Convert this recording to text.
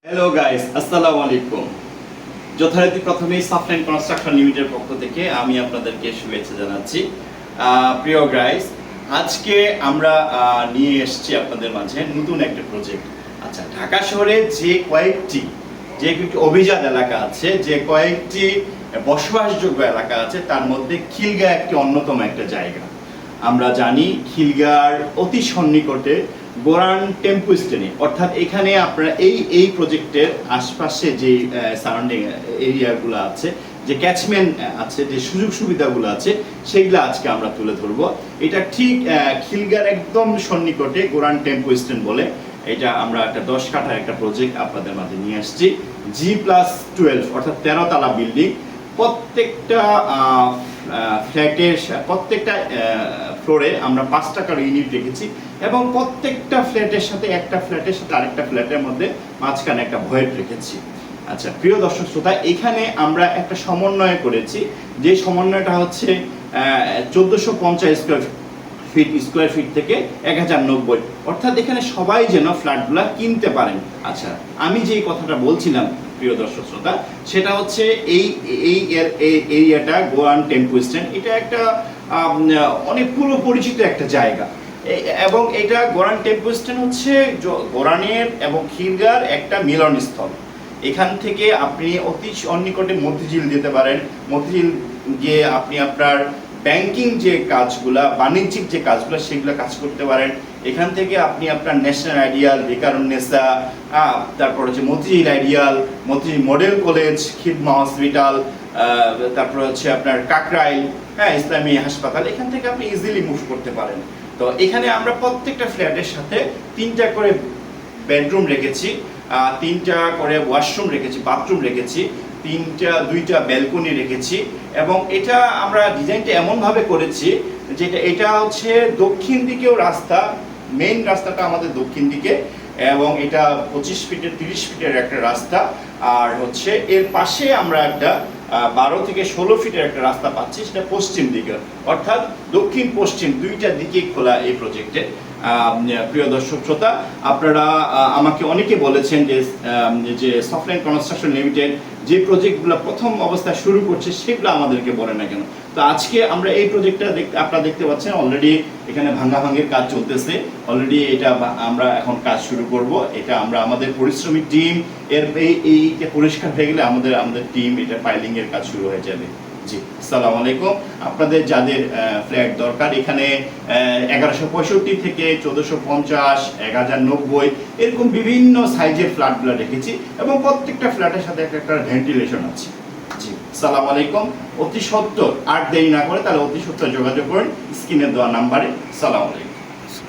Hello guys, আসসালামু আলাইকুম। যথারীতি প্রথমেই সফটলাইন কনস্ট্রাকশন লিমিটেডের পক্ষ থেকে আমি আপনাদেরকে শুভেচ্ছা জানাচ্ছি। প্রিয় গাইস, আজকে আমরা নিয়ে এসেছি আপনাদের মাঝে নতুন একটা প্রজেক্ট। আচ্ছা, ঢাকা শহরে যে কয়েকটি অভিজাত এলাকা আছে, যে কয়েকটি বসবাসযোগ্য এলাকা আছে, তার মধ্যে খিলগাঁও একটি অন্যতম একটা জায়গা। আমরা জানি খিলগাঁওর অতি সন্নিকটে গোরান টেম্পু স্টেশনে, অর্থাৎ এখানে আপনারা এই প্রজেক্টের আশপাশে যে সারাউন্ডিং এরিয়াগুলো আছে, যে ক্যাচমেন্ট আছে, যে সুযোগ সুবিধাগুলো আছে, সেগুলো আজকে আমরা তুলে ধরবো। এটা ঠিক খিলগাঁওর একদম সন্নিকটে গোরান টেম্পু স্টেশন বলে। এটা আমরা একটা 10 কাঠার একটা প্রজেক্ট আপনাদের মাঝে নিয়ে আসছি। G+12 অর্থাৎ 13 তলা বিল্ডিং। প্রত্যেকটা ফ্ল্যাটের প্রত্যেকটা ফ্লোরে আমরা 5 টাকার ইউনিট রেখেছি এবং প্রত্যেকটা ফ্ল্যাটের সাথে আরেকটা ফ্ল্যাটের মধ্যে মাঝখানে একটা ভয়েড রেখেছি। আচ্ছা প্রিয় দর্শক শ্রোতা, এখানে আমরা একটা সমন্বয় করেছি, যে সমন্বয়টা হচ্ছে 1450 স্কোয়ার ফিট থেকে 1090, অর্থাৎ এখানে সবাই যেন ফ্ল্যাটগুলো কিনতে পারেন। আচ্ছা, আমি যে কথাটা বলছিলাম প্রিয় দর্শক শ্রোতা, সেটা হচ্ছে এই এরিয়াটা গোরান টেম্পু স্ট্যান্ড। এটা একটা অনেক পুরো পরিচিত একটা জায়গা এবং এটা গোরান টেম্পু স্ট্যান্ড হচ্ছে গোরানের এবং খিলগাঁওর একটা মিলনস্থল। এখান থেকে আপনি অতি সন্নিকটে মতিঝিল যেতে পারেন। মতিঝিল গিয়ে আপনি আপনার ব্যাংকিং যে কাজগুলা, বাণিজ্যিক যে কাজগুলো, সেগুলো কাজ করতে পারেন। এখান থেকে আপনি আপনার ন্যাশনাল আইডিয়াল, বেকারুন্নেসা, তারপর হচ্ছে Motijheel ideal, Motijheel model college, Khidma hospital, তারপর হচ্ছে আপনার কাকরাইল ইসলামী হাসপাতাল, এখান থেকে আপনি ইজিলি মুভ করতে পারেন। তো এখানে আমরা প্রত্যেকটা ফ্ল্যাটের সাথে 3টা করে বেডরুম রেখেছি, 3টা করে ওয়াশরুম রেখেছি, বাথরুম রেখেছি, 2টা ব্যালকনি রেখেছি এবং এটা আমরা ডিজাইনটা এমনভাবে করেছি যেটা এটা হচ্ছে দক্ষিণ দিকেও রাস্তা, মেইন রাস্তাটা আমাদের দক্ষিণ দিকে এবং এটা 25 ফিটের 30 ফিটের একটা রাস্তা, আর হচ্ছে এর পাশে আমরা একটা 12 থেকে 16 ফিটের একটা রাস্তা পাচ্ছি, সেটা পশ্চিম দিকে, অর্থাৎ দক্ষিণ পশ্চিম 2টা দিকে খোলা এই প্রজেক্টে। প্রিয় দর্শক শ্রোতা, আপনারা আমাকে অনেকে বলেছেন যে সফটলাইন কনস্ট্রাকশন লিমিটেড যে প্রজেক্টগুলো প্রথম অবস্থায় শুরু করছে সেগুলো আমাদেরকে বলে না কেন। তো আজকে আমরা এই প্রজেক্টটা আপনারা দেখতে পাচ্ছেন, অলরেডি এখানে ভাঙাভাঙির কাজ চলতেছে। অলরেডি এটা আমরা এখন কাজ শুরু করব। এটা আমরা আমাদের পরিশ্রমী টিম এইটা পরিষ্কার হয়ে গেলে আমাদের টিম এটা পাইলিং এর কাজ শুরু হয়ে যাবে। জি, আসসালামু আলাইকুম। আপনাদের যাদের ফ্ল্যাট দরকার, এখানে 1165 থেকে 1450, 1090 এরকম বিভিন্ন সাইজের ফ্ল্যাটগুলো রেখেছি এবং প্রত্যেকটা ফ্ল্যাটের সাথে একটা ভেন্টিলেশন আছে। জি, আসসালামু আলাইকুম। অতি সত্বর, আর দেরি না করে তাহলে অতি সত্বর যোগাযোগ করুন স্ক্রিনে দেওয়া নাম্বারে। আসসালামু আলাইকুম।